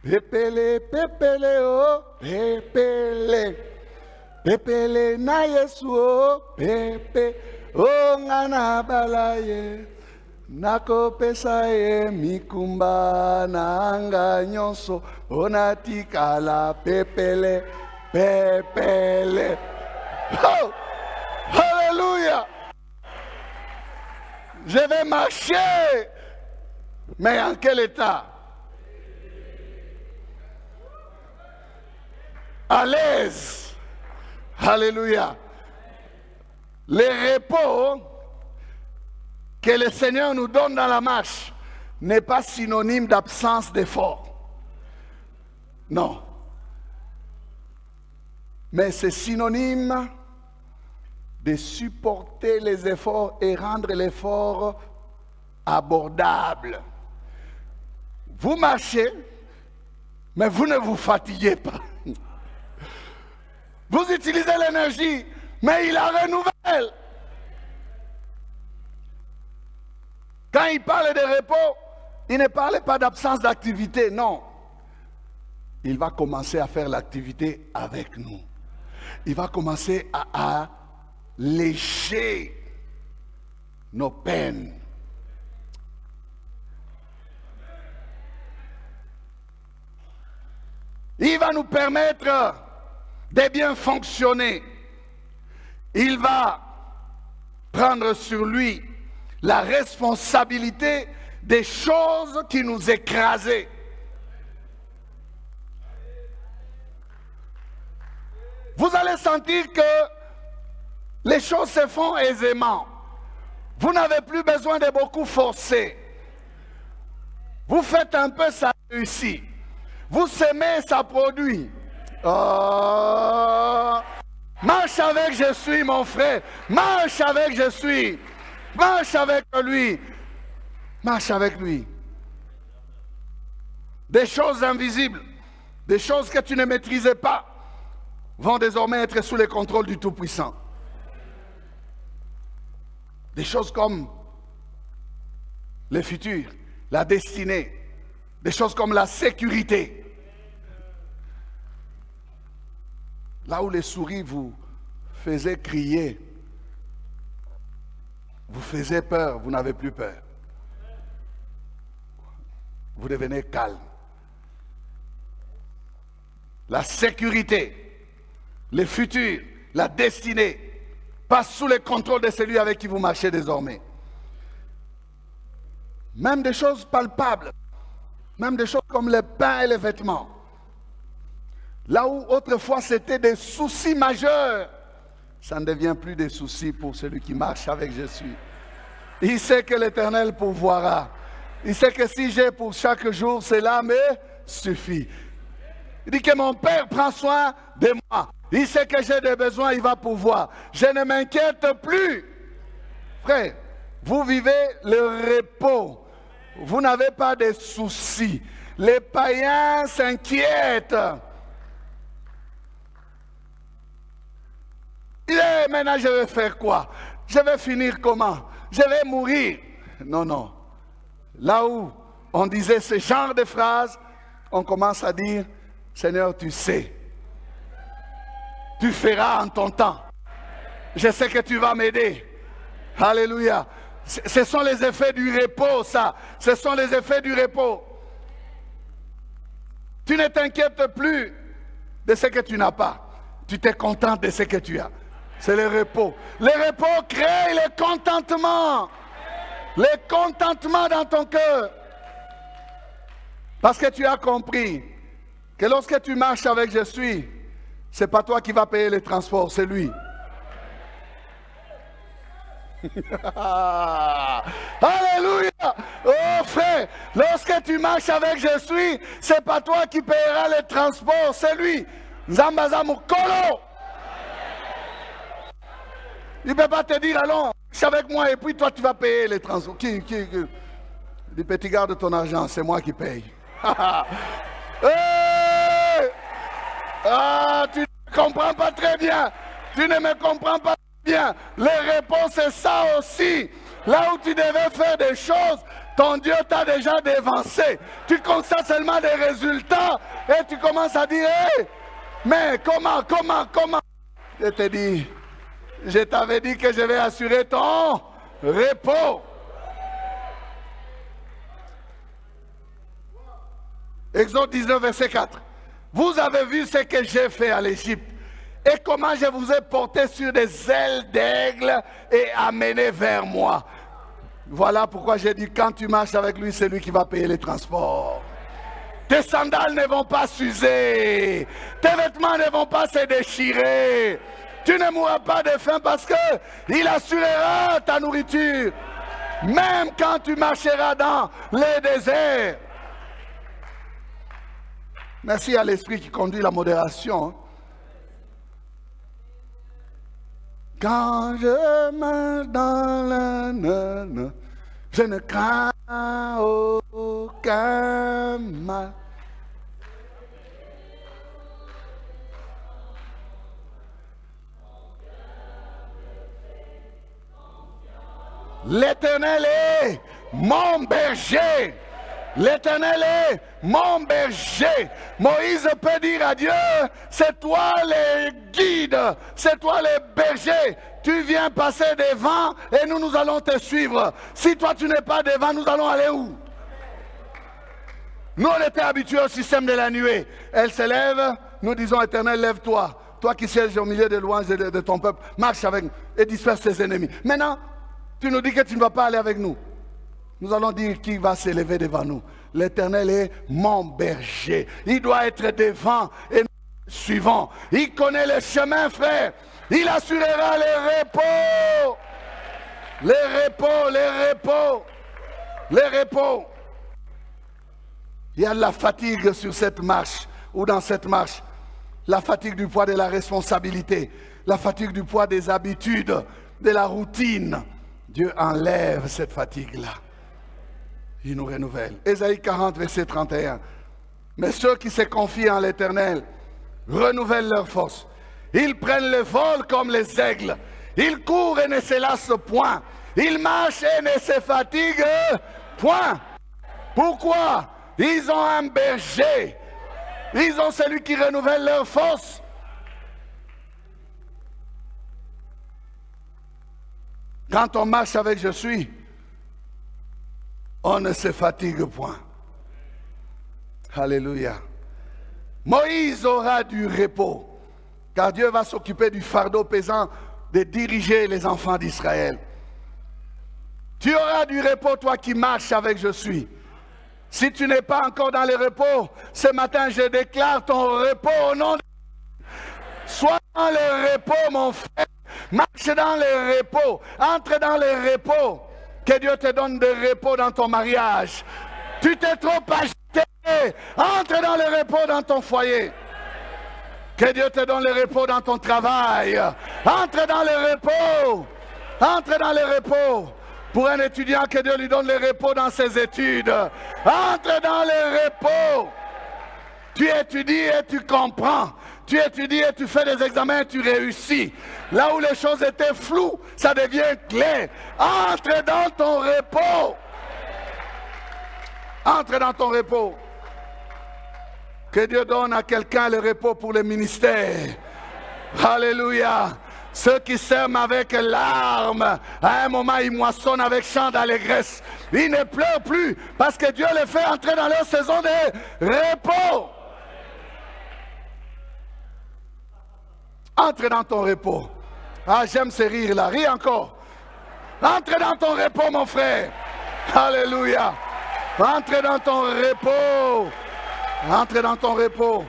Pépélé, pépélé, oh, pépélé. Pépélé na Yesu, oh, pépé. Oh, ngana balaye. Nakopesa ye mikumba na anga nyonso. Onatikala pépélé, pépélé. Oh, alléluia. Je vais marcher. Mais en quel état? À l'aise. Alléluia. Le repos que le Seigneur nous donne dans la marche n'est pas synonyme d'absence d'effort. Non. Mais c'est synonyme de supporter les efforts et rendre l'effort abordable. Vous marchez, mais vous ne vous fatiguez pas. Vous utilisez l'énergie, mais il la renouvelle. Quand il parle de repos, il ne parle pas d'absence d'activité, non. Il va commencer à faire l'activité avec nous. Il va commencer à lécher nos peines. Il va nous permettre de bien fonctionner. Il va prendre sur lui la responsabilité des choses qui nous écrasaient. vous allez sentir que les choses se font aisément. Vous n'avez plus besoin de beaucoup forcer. Vous faites un peu, ça réussit. Vous semez, ça produit. Oh. Marche avec je suis, mon frère. Marche avec je suis. Marche avec lui. Marche avec lui. Des choses invisibles, des choses que tu ne maîtrisais pas, vont désormais être sous le contrôle du Tout-Puissant. Des choses comme le futur, la destinée, des choses comme la sécurité. Là où les souris vous faisaient crier, vous faisaient peur, vous n'avez plus peur. Vous devenez calme. La sécurité, le futur, la destinée passe sous le contrôle de celui avec qui vous marchez désormais. Même des choses palpables, même des choses comme le pain et les vêtements. Là où autrefois c'était des soucis majeurs, ça ne devient plus des soucis pour celui qui marche avec Jésus. Il sait que l'Éternel pourvoira. Il sait que si j'ai pour chaque jour, cela me suffit. Il dit que mon Père prend soin de moi. Il sait que j'ai des besoins, il va pourvoir. Je ne m'inquiète plus. Frère, vous vivez le repos. Vous n'avez pas de soucis. Les païens s'inquiètent. Maintenant, je vais faire quoi? Je vais finir comment? Je vais mourir. Non, non. Là où on disait ce genre de phrases, on commence à dire, Seigneur, tu sais. Tu feras en ton temps. Je sais que tu vas m'aider. Alléluia. Ce sont les effets du repos, ça. Ce sont les effets du repos. Tu ne t'inquiètes plus de ce que tu n'as pas. Tu te contentes de ce que tu as. C'est le repos. Le repos crée le contentement. Le contentement dans ton cœur. Parce que tu as compris que lorsque tu marches avec Jésus, ce n'est pas toi qui vas payer les transports, c'est lui. Alléluia. Oh frère, lorsque tu marches avec Jésus, ce n'est pas toi qui payeras les transports, c'est lui. Zambaza Mukolo. Il ne peut pas te dire, allons, c'est avec moi et puis toi tu vas payer les transports. Qui dit, petit garde ton argent, c'est moi qui paye. Hey! Ah, tu ne comprends pas très bien. Tu ne me comprends pas très bien. Les réponses, c'est ça aussi. Là où tu devais faire des choses, ton Dieu t'a déjà dévancé. Tu constates seulement des résultats et tu commences à dire, hey, mais comment? Je te dis, je t'avais dit que je vais assurer ton repos. Exode 19, verset 4. Vous avez vu ce que j'ai fait à l'Égypte et comment je vous ai porté sur des ailes d'aigle et amené vers moi. Voilà pourquoi j'ai dit, quand tu marches avec lui, c'est lui qui va payer les transports. Tes sandales ne vont pas s'user. Tes vêtements ne vont pas se déchirer. Tu ne mourras pas de faim parce qu'il assurera ta nourriture. Même quand tu marcheras dans les déserts. Merci à l'Esprit qui conduit la modération. Quand je marche dans la neige, je ne crains aucun mal. L'Éternel est mon berger. L'Éternel est mon berger. Moïse peut dire à Dieu, c'est toi le guide, c'est toi le berger. Tu viens passer devant et nous allons te suivre. Si toi tu n'es pas devant, nous allons aller où? Nous on était habitués au système de la nuée. Elle se lève, nous disons, Éternel, lève-toi. Toi qui sièges au milieu des louanges de ton peuple, marche avec nous et disperse tes ennemis. Maintenant, tu nous dis que tu ne vas pas aller avec nous. Nous allons dire qui va s'élever devant nous. L'Éternel est mon berger. Il doit être devant et suivons. Il connaît le chemin, frère. Il assurera les repos. Les repos, les repos, les repos. Il y a de la fatigue sur cette marche ou dans cette marche. La fatigue du poids de la responsabilité. La fatigue du poids des habitudes, de la routine. Dieu enlève cette fatigue-là. Il nous renouvelle. Ésaïe 40, verset 31. Mais ceux qui se confient en l'Éternel renouvellent leur force. Ils prennent le vol comme les aigles. Ils courent et ne se lassent point. Ils marchent et ne se fatiguent point. Pourquoi? Ils ont un berger. Ils ont celui qui renouvelle leur force. Quand on marche avec Je suis, on ne se fatigue point. Alléluia. Moïse aura du repos, car Dieu va s'occuper du fardeau pesant de diriger les enfants d'Israël. Tu auras du repos, toi qui marches avec Je suis. Si tu n'es pas encore dans le repos, ce matin je déclare ton repos au nom de Dieu. Sois dans le repos, mon frère. Marche dans le repos. Entre dans le repos. Que Dieu te donne de repos dans ton mariage. Tu t'es trop agité. Entre dans le repos dans ton foyer. Que Dieu te donne le repos dans ton travail. Entre dans le repos. Entre dans le repos. Pour un étudiant, que Dieu lui donne le repos dans ses études. Entre dans le repos. Tu étudies et tu comprends. Tu étudies et tu fais des examens et tu réussis. Là où les choses étaient floues, ça devient clair. Entre dans ton repos. Entre dans ton repos. Que Dieu donne à quelqu'un le repos pour le ministère. Alléluia. Ceux qui sèment avec larmes, à un moment ils moissonnent avec chant d'allégresse. Ils ne pleurent plus parce que Dieu les fait entrer dans leur saison de repos. Entre dans ton repos. Ah, j'aime ces rires-là. Ris encore. Entre dans ton repos, mon frère. Alléluia. Entre dans ton repos. Entre dans ton repos.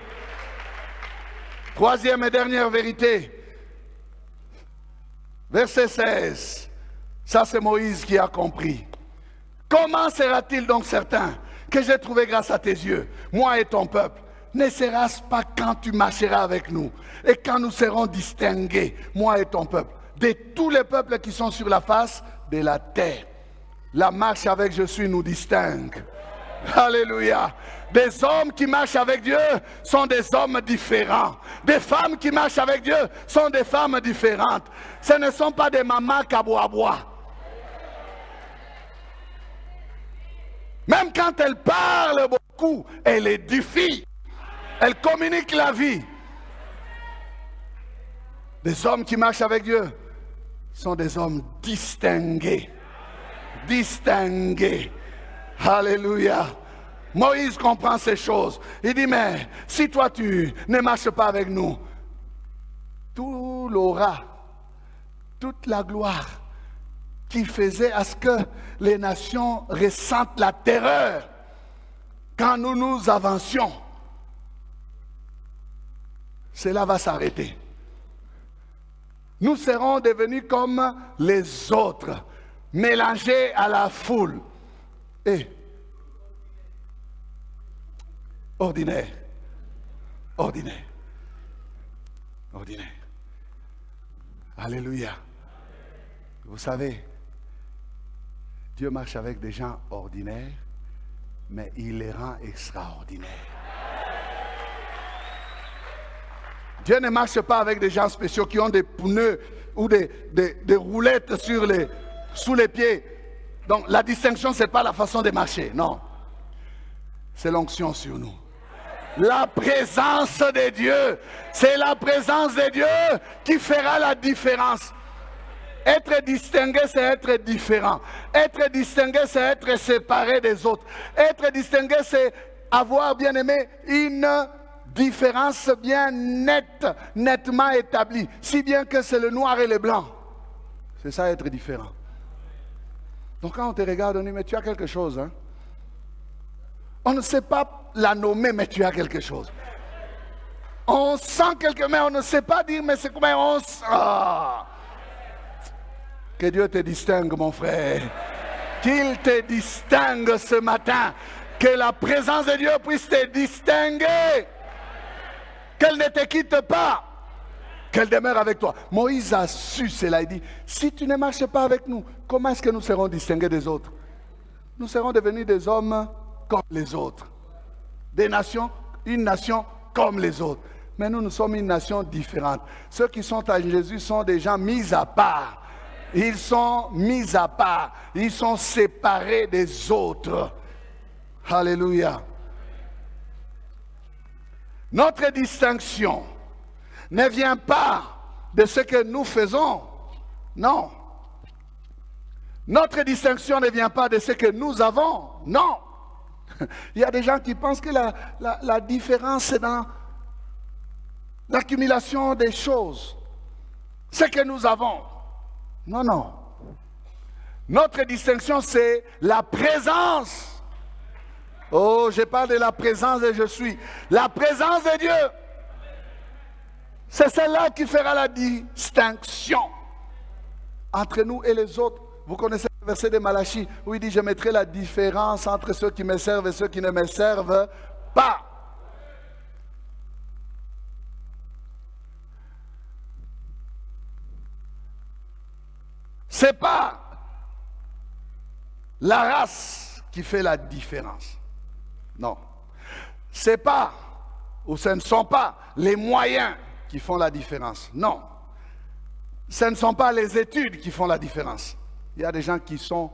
Troisième et dernière vérité. Verset 16. Ça, c'est Moïse qui a compris. Comment sera-t-il donc certain que j'ai trouvé grâce à tes yeux, moi et ton peuple? Ne sera-ce pas quand tu marcheras avec nous et quand nous serons distingués, moi et ton peuple, de tous les peuples qui sont sur la face de la terre? La marche avec Je suis nous distingue. Alléluia. Des hommes qui marchent avec Dieu sont des hommes différents. Des femmes qui marchent avec Dieu sont des femmes différentes. Ce ne sont pas des mamans kabois. Même quand elles parlent beaucoup, elles édifient. Elles communiquent la vie. Des hommes qui marchent avec Dieu sont des hommes distingués. Distingués. Alléluia. Moïse comprend ces choses. Il dit, mais si toi tu ne marches pas avec nous, tout l'aura, toute la gloire qui faisait à ce que les nations ressentent la terreur quand nous avancions, cela va s'arrêter. Nous serons devenus comme les autres, mélangés à la foule. Et ordinaire, ordinaire, ordinaire. Alléluia. Vous savez, Dieu marche avec des gens ordinaires, mais il les rend extraordinaires. Dieu ne marche pas avec des gens spéciaux qui ont des pneus ou des roulettes sous les pieds. Donc la distinction, ce n'est pas la façon de marcher, non. C'est l'onction sur nous. La présence de Dieu, c'est la présence de Dieu qui fera la différence. Être distingué, c'est être différent. Être distingué, c'est être séparé des autres. Être distingué, c'est avoir, bien aimé, une différence bien nette, nettement établie. Si bien que c'est le noir et le blanc. C'est ça, être différent. Donc quand on te regarde, on dit, mais tu as quelque chose, hein? On ne sait pas la nommer, mais tu as quelque chose. On sent quelque chose, on ne sait pas dire, mais c'est comme on sent. Que Dieu te distingue, mon frère. Qu'il te distingue ce matin. Que la présence de Dieu puisse te distinguer. Qu'elle ne te quitte pas. Qu'elle demeure avec toi. Moïse a su cela. Il dit, si tu ne marches pas avec nous, comment est-ce que nous serons distingués des autres? Nous serons devenus des hommes comme les autres. Des nations, une nation comme les autres. Mais nous sommes une nation différente. Ceux qui sont à Jésus sont des gens mis à part. Ils sont mis à part. Ils sont séparés des autres. Alléluia. Notre distinction ne vient pas de ce que nous faisons. Non. Notre distinction ne vient pas de ce que nous avons. Non. Il y a des gens qui pensent que la différence est dans l'accumulation des choses. Ce que nous avons. Non, non. Notre distinction, c'est la présence. Oh, je parle de la présence de je suis. La présence de Dieu. C'est celle-là qui fera la distinction entre nous et les autres. Vous connaissez le verset de Malachie où il dit, je mettrai la différence entre ceux qui me servent et ceux qui ne me servent pas. Ce n'est pas la race qui fait la différence. Non. Ce n'est pas, ou ce ne sont pas les moyens qui font la différence. Non. Ce ne sont pas les études qui font la différence. Il y a des gens qui sont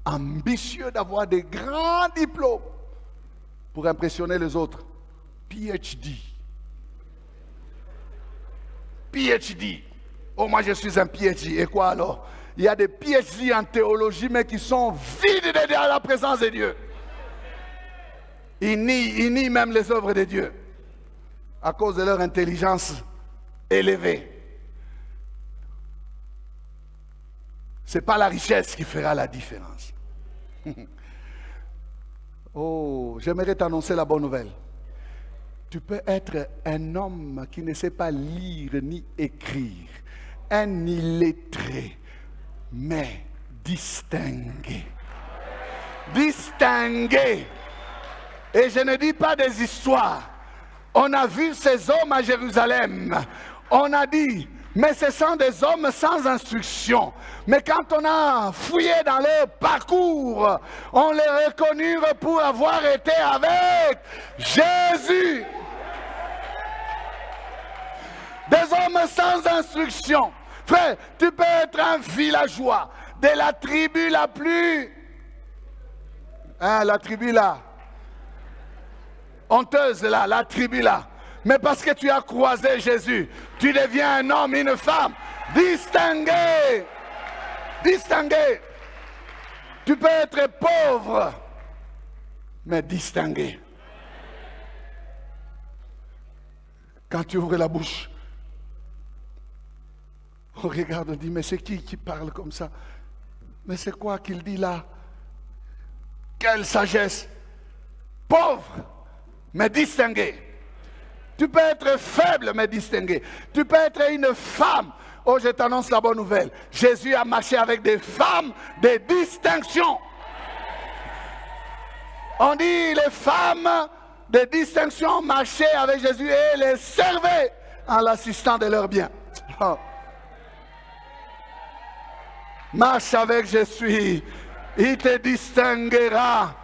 ambitieux d'avoir des grands diplômes pour impressionner les autres. PhD. PhD. Oh, moi je suis un PhD. Et quoi alors? Il y a des PhD en théologie, mais qui sont vides de la présence de Dieu. Ils nient même les œuvres de Dieu à cause de leur intelligence élevée. Ce n'est pas la richesse qui fera la différence. Oh, j'aimerais t'annoncer la bonne nouvelle. Tu peux être un homme qui ne sait pas lire ni écrire, un illettré, mais distingué. Distingué. Et je ne dis pas des histoires. On a vu ces hommes à Jérusalem. On a dit, mais ce sont des hommes sans instruction. Mais quand on a fouillé dans leur parcours, on les reconnut pour avoir été avec Jésus. Des hommes sans instruction. Frère, tu peux être un villageois de la tribu la plus... la tribu là. Honteuse là, la tribu là. Mais parce que tu as croisé Jésus, tu deviens un homme, une femme distingué. Distingué. Tu peux être pauvre, mais distingué. Quand tu ouvres la bouche, on regarde, on dit, mais c'est qui parle comme ça? Mais c'est quoi qu'il dit là? Quelle sagesse! Pauvre, mais distingué. Tu peux être faible, mais distingué. Tu peux être une femme. Oh, je t'annonce la bonne nouvelle. Jésus a marché avec des femmes de distinction. On dit les femmes de distinction marchaient avec Jésus et les servaient en l'assistant de leurs biens. Oh. Marche avec Jésus, il te distinguera.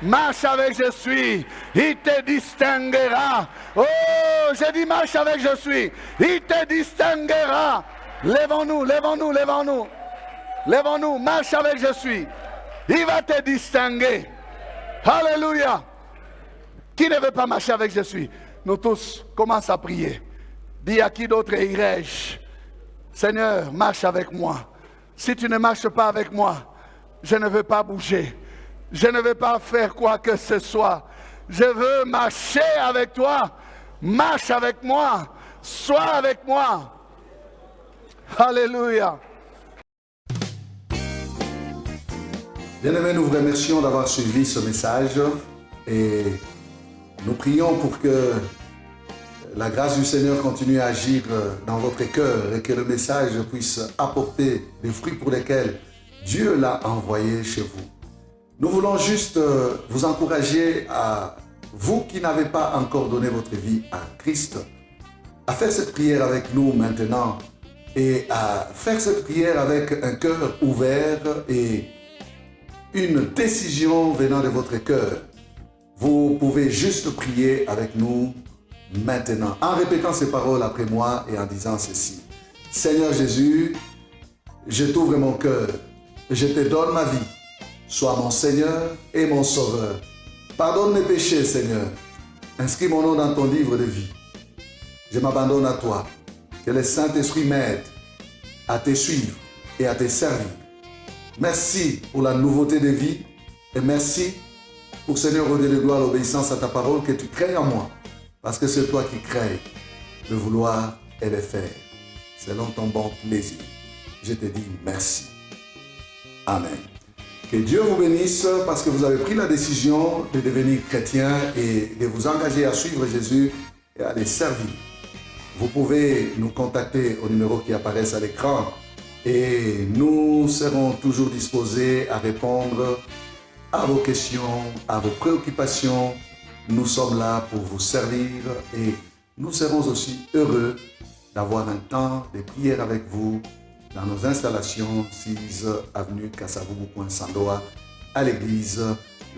Marche avec Jésus, il te distinguera. Oh, je dis marche avec Jésus, il te distinguera. Lèvons-nous, lèvons-nous, lèvons-nous. Lèvons-nous, marche avec Jésus. Il va te distinguer. Alléluia. Qui ne veut pas marcher avec Jésus? Nous tous, commence à prier. Dis à qui d'autre irai-je? Seigneur, marche avec moi. Si tu ne marches pas avec moi, je ne veux pas bouger. Je ne veux pas faire quoi que ce soit. Je veux marcher avec toi. Marche avec moi. Sois avec moi. Alléluia. Bien-aimés, nous vous remercions d'avoir suivi ce message et nous prions pour que la grâce du Seigneur continue à agir dans votre cœur et que le message puisse apporter les fruits pour lesquels Dieu l'a envoyé chez vous. Nous voulons juste vous encourager à vous qui n'avez pas encore donné votre vie à Christ, à faire cette prière avec nous maintenant et à faire cette prière avec un cœur ouvert et une décision venant de votre cœur. Vous pouvez juste prier avec nous maintenant en répétant ces paroles après moi et en disant ceci. Seigneur Jésus, je t'ouvre mon cœur, je te donne ma vie. Sois mon Seigneur et mon Sauveur. Pardonne mes péchés, Seigneur. Inscris mon nom dans ton livre de vie. Je m'abandonne à toi. Que le Saint-Esprit m'aide à te suivre et à te servir. Merci pour la nouveauté de vie et merci pour, Seigneur, au Dieu de gloire, l'obéissance à ta parole que tu crées en moi. Parce que c'est toi qui crées le vouloir et le faire. Selon ton bon plaisir. Je te dis merci. Amen. Que Dieu vous bénisse parce que vous avez pris la décision de devenir chrétien et de vous engager à suivre Jésus et à les servir. Vous pouvez nous contacter au numéro qui apparaît à l'écran et nous serons toujours disposés à répondre à vos questions, à vos préoccupations. Nous sommes là pour vous servir et nous serons aussi heureux d'avoir un temps de prière avec vous dans nos installations 6 avenue Kasavubu, Sandoa, à l'église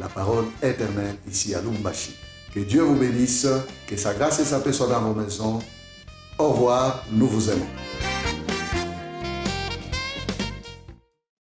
La Parole Éternelle, ici à Lubumbashi. Que Dieu vous bénisse, que sa grâce et sa paix soient dans vos maisons. Au revoir, nous vous aimons.